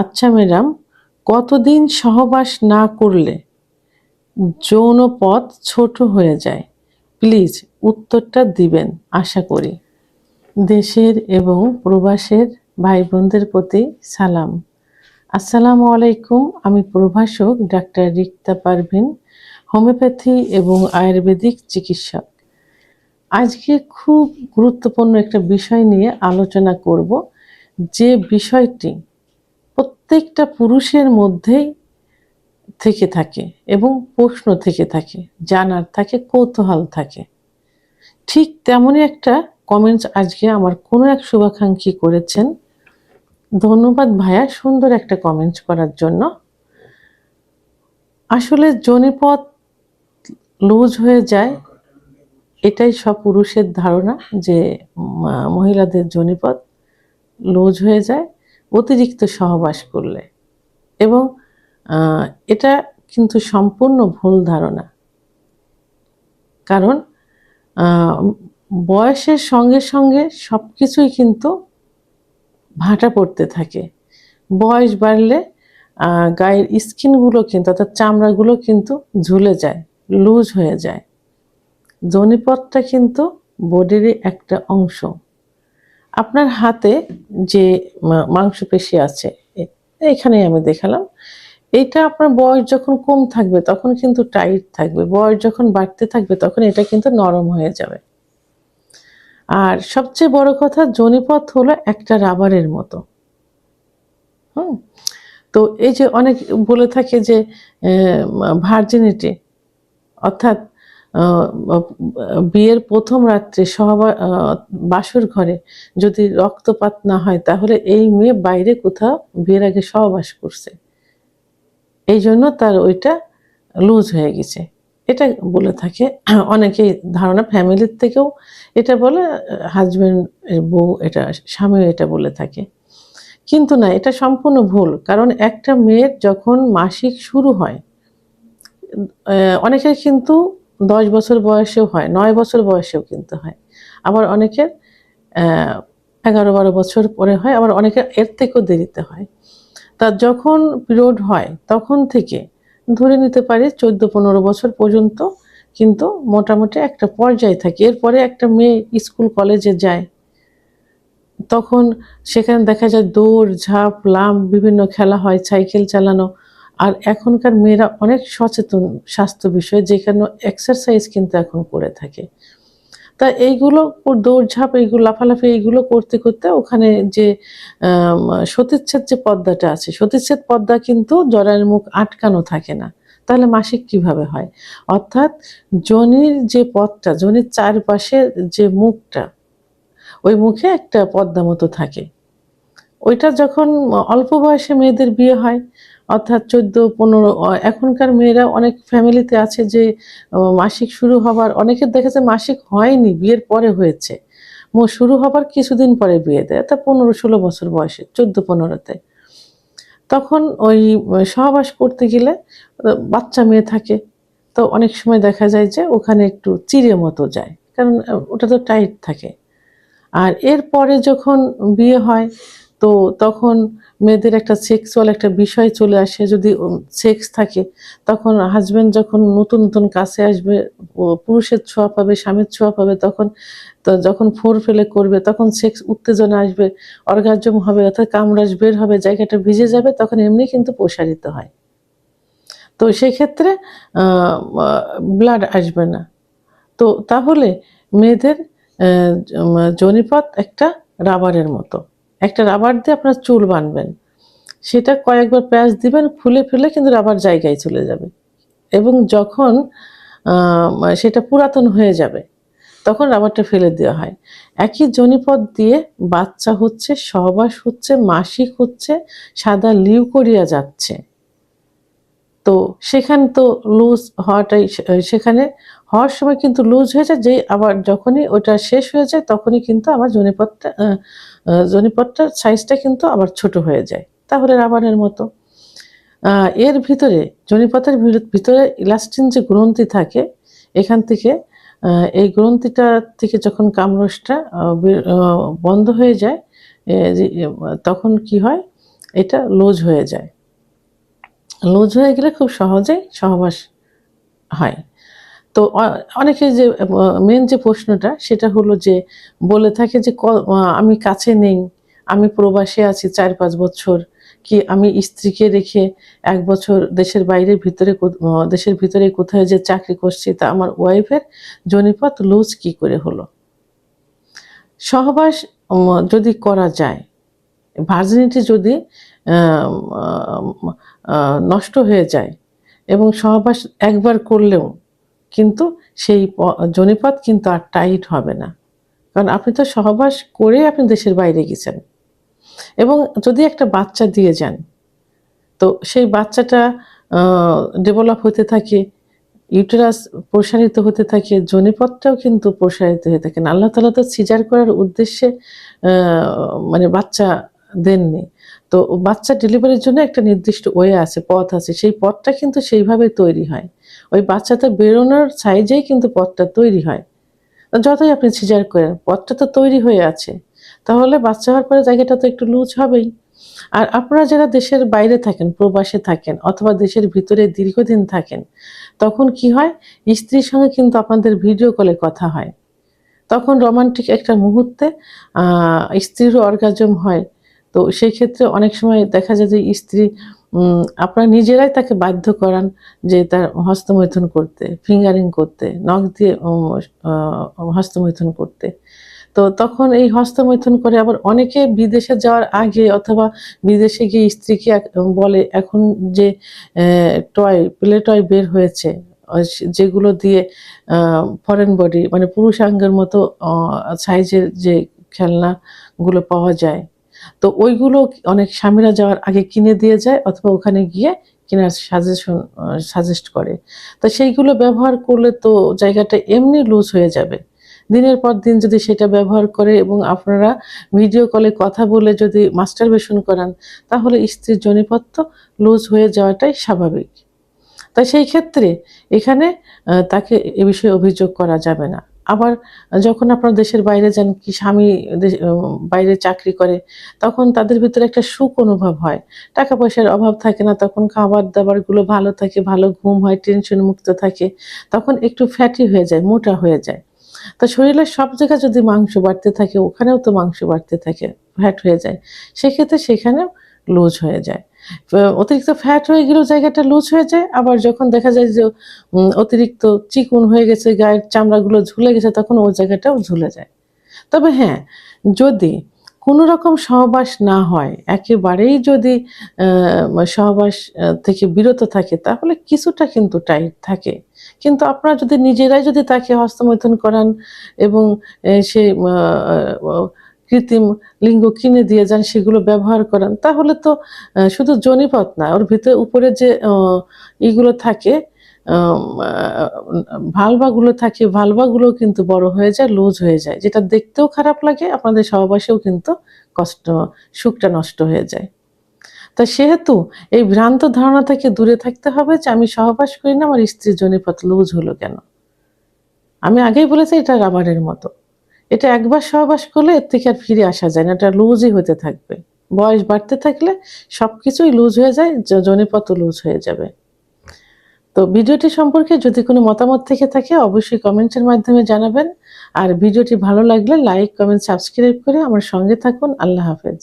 আচ্ছা ম্যাডাম, কতদিন সহবাস না করলে যৌন পথ ছোট হয়ে যায়? প্লিজ উত্তরটা দিবেন আশা করি। দেশের এবং প্রবাসের ভাই বোনদের প্রতি সালাম। আসসালামু আলাইকুম। আমি প্রভাষক ডাক্তার রিক্তা পারভিন, হোমিওপ্যাথি এবং আয়ুর্বেদিক চিকিৎসক। আজকে খুব গুরুত্বপূর্ণ একটা বিষয় নিয়ে আলোচনা করব, যে বিষয়টি প্রত্যেকটা পুরুষের মধ্যেই থেকে থাকে এবং প্রশ্ন থেকে থাকে, জানার থাকে, কৌতূহল থাকে। ঠিক তেমনই একটা কমেন্টস আজকে আমার কোনো এক শুভাকাঙ্ক্ষী করেছেন। ধন্যবাদ ভাইয়া, সুন্দর একটা কমেন্টস করার জন্য। আসলে যোনিপথ লুজ হয়ে যায়, এটাই সব পুরুষের ধারণা যে মহিলাদের যোনিপথ লুজ হয়ে যায় অতিরিক্ত সহবাস করলে, এবং এটা কিন্তু সম্পূর্ণ ভুল ধারণা। কারণ বয়সের সঙ্গে সঙ্গে সব কিছুই কিন্তু ভাটা পড়তে থাকে। বয়স বাড়লে গায়ের স্কিনগুলো কিন্তু, অর্থাৎ চামড়াগুলো কিন্তু ঝুলে যায়, লুজ হয়ে যায়। যোনিপথটা কিন্তু বডিরই একটা অংশ। আপনার হাতে যে মাংসপেশি আছে, এখানেই আমি দেখালাম, এটা আপনার বয়স যখন কম থাকবে তখন কিন্তু টাইট থাকবে, বয়স যখন বাড়তে থাকবে তখন এটা কিন্তু নরম হয়ে যাবে। আর সবচেয়ে বড় কথা, যোনিপথ হলো একটা রাবারের মতো। তো এই যে অনেক বলে থাকে যে ভার্জিনিটি, অর্থাৎ বিয়ের প্রথম রাত্রে বাসর ঘরে যদি রক্তপাত না হয় তাহলে এই মেয়ে বাইরে কোথাও বিয়ের আগে সহবাস করছে, এই জন্য তার ওইটা লুজ হয়ে গেছে, এটা বলে থাকে অনেকেই। ধারণা ফ্যামিলির থেকেও এটা বলে, হাজব্যান্ড বউ এটা, স্বামী এটা বলে থাকে। কিন্তু না, এটা সম্পূর্ণ ভুল। কারণ একটা মেয়ের যখন মাসিক শুরু হয়, অনেকের কিন্তু 10 বছর বয়সেও হয়, 9 বছর বয়সেও কিন্তু হয়, আবার অনেকের 11-12 বছর পরে হয়, আবার অনেকের এর থেকেও দেরিতে হয়। তা যখন পিরিয়ড হয় তখন থেকে ধরে নিতে পারি 14-15 বছর পর্যন্ত কিন্তু মোটামুটি একটা পর্যায়ে থাকে। এরপরে একটা মেয়ে স্কুল কলেজে যায়, তখন সেখানে দেখা যায় দৌড় ঝাঁপ লাম্প বিভিন্ন খেলা হয়, সাইকেল চালানো। আর এখনকার মেয়েরা অনেক সচেতন স্বাস্থ্য বিষয়ে, যেখানে এক্সারসাইজ কিন্তু এখন করে থাকে। তা এইগুলো দৌড়ঝাঁপ, এইগুলো লাফালাফি, এইগুলো করতে করতে ওখানে যে সতীচ্ছেদ যে পর্দাটা আছে, সতীচ্ছেদ পর্দা কিন্তু জরায়ুর মুখ আটকানো থাকে না। তাহলে মাসিক কিভাবে হয়? অর্থাৎ যোনির যে পথটা, যোনির চারপাশে যে মুখটা, ওই মুখে একটা পর্দা মতো থাকে। ওইটা যখন অল্প বয়সে মেয়েদের বিয়ে হয়, অর্থাৎ 14-15, এখনকার মেয়েরা অনেক ফ্যামিলিতে আছে যে মাসিক শুরু হবার, অনেকের দেখা যায় মাসিক হয়নি, বিয়ের পরে হয়েছে, শুরু হবার কিছুদিন পরে বিয়ে দেয়, তা 15-16 বছর বয়সে, 14-15-তে। তখন ওই সহবাস করতে গেলে বাচ্চা মেয়ে থাকে, তো অনেক সময় দেখা যায় যে ওখানে একটু চিড়ে মতো যায়, কারণ ওটা তো টাইট থাকে। আর এরপরে যখন বিয়ে হয়, তো তখন মেয়েদের একটা সেক্সুয়াল একটা বিষয় চলে আসে। যদি সেক্স থাকে, তখন হাজব্যান্ড যখন নতুন নতুন কাছে আসবে, পুরুষের ছোঁয়া পাবে, স্বামীর ছোঁয়া পাবে, তখন তো যখন ফোর ফেলে করবে তখন সেক্স উত্তেজনা আসবে, অর্গাজম হবে, অর্থাৎ কামরাজ বের হবে, জায়গাটা ভিজে যাবে, তখন এমনি কিন্তু প্রসারিত হয়। তো সেক্ষেত্রে ব্লাড আসবে না। তো তাহলে মেয়েদের যোনিপথ একটা রাবারের মতো। একটা রাবার দিয়ে আপনার চুল বাঁধবেন, সেটা কয়েকবার প্যাঁচ দিবেন, খুলে ফেলে কিন্তু রাবার জায়গায় চলে যাবে। এবং যখন সেটা পুরাতন হয়ে যাবে তখন রাবারটা ফেলে দেওয়া হয়। একই যোনিপথ দিয়ে বাচ্চা হচ্ছে, সহবাস হচ্ছে, মাসিক হচ্ছে, সাদা লিউকোরিয়া যাচ্ছে। তো সেখানে তো লুজ হওয়াটাই, সেখানে হওয়ার সময় কিন্তু লুজ হয়ে যায়, যেই আবার যখনই ওটা শেষ হয়ে যায় তখনই কিন্তু আবার যোনিপথটার সাইজটা কিন্তু আবার ছোট হয়ে যায়, তাহলে রাবারের মতো। এর ভিতরে, যোনিপথের ভিতরে ইলাস্টিন যে গ্রন্থি থাকে, এখান থেকে এই গ্রন্থিটা থেকে যখন কামরসটা বন্ধ হয়ে যায়, তখন কি হয়, এটা লুজ হয়ে যায়। লুজ হয়ে গেলে খুব সহজেই সহবাস হয়। তো অনেকে যে মেন যে প্রশ্নটা সেটা হলো যে বলে থাকে যে আমি কাছে নেই, আমি প্রবাসে আছি ৪-৫ বছর, কি আমি স্ত্রীকে রেখে ১ বছর দেশের ভিতরে কোথায় যে চাকরি করছি, তা আমার ওয়াইফের যোনিপথ লুজ কি করে হলো? সহবাস যদি করা যায়, ভার্জিনিটি যদি আম আম আ নষ্ট হয়ে যায় এবং সহবাস একবার করলেও কিন্তু সেই যোনিপথ কিন্তু আর টাইট হবে না। কারণ আপনি তো সহবাস করে আপনি দেশের বাইরে গেছেন এবং যদি একটা বাচ্চা দিয়ে যান, তো সেই বাচ্চাটা আ ডেভেলপ হতে থাকে, ইউটেরাস প্রসারিত হতে থাকে, যোনিপথটাও কিন্তু প্রসারিত হয়ে থাকে। আল্লাহ তাআলা তো সিজার করার উদ্দেশ্যে আ মানে বাচ্চা দেননি। তো বাচ্চা ডেলিভারির জন্য একটা নির্দিষ্ট ওয়ে আছে, পথ আছে। সেই পথটা কিন্তু সেইভাবে তৈরি হয়। ওই বাচ্চাটা বেরোনোর সাইজেই কিন্তু পথটা তৈরি হয়। যতই আপনি সিজার করেন, পথটা তো তৈরি হয়ে আছে। তাহলে বাচ্চা হওয়ার পরে জায়গাটা তো একটু লুজ হবেই। আর আপনারা যারা দেশের বাইরে থাকেন, প্রবাসে থাকেন অথবা দেশের ভিতরে দীর্ঘদিন থাকেন, তখন কি হয়? স্ত্রীর সঙ্গে কিন্তু আপনাদের ভিডিও কলে কথা হয়। তখন রোমান্টিক একটা মুহূর্তে আ স্ত্রীরও অর্গাজম হয়। তো সেই ক্ষেত্রে অনেক সময় দেখা যায় যে স্ত্রী আপনারা নিজেরাই তাকে বাধ্য করান যে তার হস্তমৈথুন করতে, ফিঙ্গারিং করতে, নখ দিয়ে হস্তমৈথুন করতে। তো তখন এই হস্তমৈথুন করে আবার অনেকে বিদেশে যাওয়ার আগে অথবা বিদেশে গিয়ে স্ত্রীকে বলে এখন যে প্লে টয় বের হয়েছে যেগুলো দিয়ে আ ফরেন বডি মানে পুরুষাঙ্গের মতো সাইজের যে খেলনাগুলো পাওয়া যায়। তো ওইগুলো অনেক স্বামীরা যাওয়ার আগে কিনে দিয়ে যায় অথবা ওখানে গিয়ে কেনার সাজেস্ট করে। তো সেইগুলো ব্যবহার করলে তো জায়গাটা এমনি লুজ হয়ে যাবে। দিনের পর দিন যদি সেটা ব্যবহার করে এবং আপনারা ভিডিও কলে কথা বলে যদি মাস্টারবেশন করান, তাহলে স্ত্রীর যোনিপথ তো লুজ হয়ে যাওয়াটাই স্বাভাবিক। তাই সেই ক্ষেত্রে এখানে তাকে এ বিষয়ে অভিযোগ করা যাবে না। আবার যখন আপনারা দেশের বাইরে যান, কি স্বামী বাইরে চাকরি করে, তখন তাদের ভিতরে একটা সুখ অনুভব হয়। টাকা-পয়সার অভাব থাকে না, তখন খাবার-দাবারগুলো ভালো থাকে, ভালো ঘুম হয়, টেনশন মুক্ত থাকে। তখন একটু ফ্যাটি হয়ে যায়, মোটা হয়ে যায়। তো শরীরের সব জায়গায় যদি মাংস বাড়তে থাকে, ওখানেও তো মাংস বাড়তে থাকে, ফ্যাট হয়ে যায়। সেক্ষেত্রে সেখানেও লুজ হয়ে যায়। অতিরিক্ত ফ্যাট হয়ে গেলেও জায়গাটা লুজ হয়ে যায়। আবার যখন দেখা যায় যে অতিরিক্ত চিকন হয়ে গেছে, গায়ের চামড়াগুলো ঝুলে গেছে, তখন ওই জায়গাটাও ঝুলে যায়। তবে হ্যাঁ, যদি কোনো রকম সহবাস না হয়, একেবারেই যদি সহবাস থেকে বিরত থাকে, তাহলে কিছুটা কিন্তু টাইট থাকে। কিন্তু আপনারা যদি নিজেরাই যদি তাকে হস্তমৈথুন করান এবং সে অ কৃত্রিম লিঙ্গ কিনে দিয়ে যান, সেগুলো ব্যবহার করান, তাহলে তো শুধু যোনিপথ না, ওর ভিতরে উপরে যে ইগুলো থাকে, আম আ ভালভাগুলো থাকে, ভালভাগুলোও কিন্তু বড় হয়ে যায়, লুজ হয়ে যায়। যেটা দেখতেও খারাপ লাগে, আপনাদের সহবাসেও কিন্তু কষ্ট সুখটা নষ্ট হয়ে যায়। তা সেহেতু এই ভ্রান্ত ধারণা থেকে দূরে থাকতে হবে যে আমি সহবাস করি না, আমার স্ত্রীর যোনিপথ লুজ হলো কেন? আমি আগেই বলেছি এটা রাবারের মতো। এটা একবার সহবাস করলে এর থেকে আর ফিরে আসা যায় না। এটা লুজই হতে থাকবে। বয়স বাড়তে থাকলে সবকিছুই লুজ হয়ে যায়, যোনিপথও লুজ হয়ে যাবে। তো ভিডিওটি সম্পর্কে যদি কোনো মতামত থেকে থাকে অবশ্যই কমেন্টের মাধ্যমে জানাবেন। আর ভিডিওটি ভালো লাগলে লাইক, কমেন্ট, সাবস্ক্রাইব করে আমার সঙ্গে থাকুন। আল্লাহ হাফেজ।